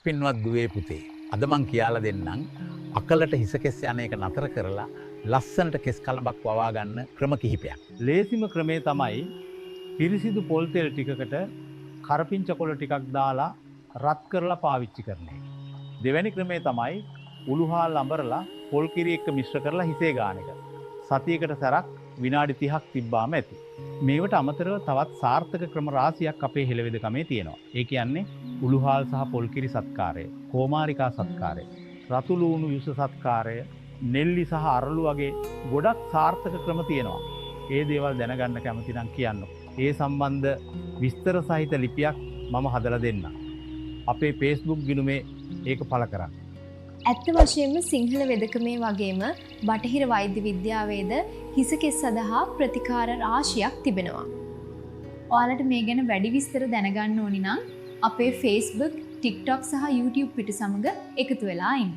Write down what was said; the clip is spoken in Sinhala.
පින්වත් දුවේ පුතේ. අද මං කියලා දෙන්නම් අකලට හිස කෙස් යන එක නතර කරලා ලස්සනට කෙස් කලබක් වවා ගන්න ක්‍රම කිහිපයක්. ලේසිම ක්‍රමේ තමයි පිරිසිදු පොල් තෙල් ටිකකට කරපිංච කොළ ටිකක් දාලා රත් කරලා පාවිච්චි කරන එක. දෙවැනි ක්‍රමේ තමයි උළුහාල් අඹරලා පොල් කිරි එක්ක මිශ්‍ර කරලා හිසේ ගාන එක. සතියකට සැරක් විනාඩි 30ක් තිබ්බාම ඇති. මේවට අමතරව තවත් සාර්ථක ක්‍රම රාශියක් අපේ හෙළවෙදකමේ තියෙනවා. ඒ කියන්නේ උළුහාල් සහ පොල් කිරි සත්කාරය, කෝමාරිකා සත්කාරය, රතු ලූණු යුස සත්කාරය, නෙල්ලි සහ අරලු වගේ ගොඩක් සාර්ථක ක්‍රම තියෙනවා. ඒ දේවල් දැනගන්න කැමති නම් කියන්න. ඒ සම්බන්ධ විස්තර සහිත ලිපියක් මම හදලා දෙන්නම්. අපේ Facebook ගිණුමේ ඒක පළ කරන්න. ඇත්ත වශයෙන්ම සිංහල වෙදකමේ වගේම බටහිර වෛද්‍ය විද්‍යාවේද හිසකෙස් සඳහා ප්‍රතිකාර රාශියක් තිබෙනවා. ඔයාලට මේ ගැන වැඩි විස්තර දැනගන්න ඕනි නම් අපේ Facebook, TikTok සහ YouTube පිටු සමග එකතු වෙලා ඉන්න.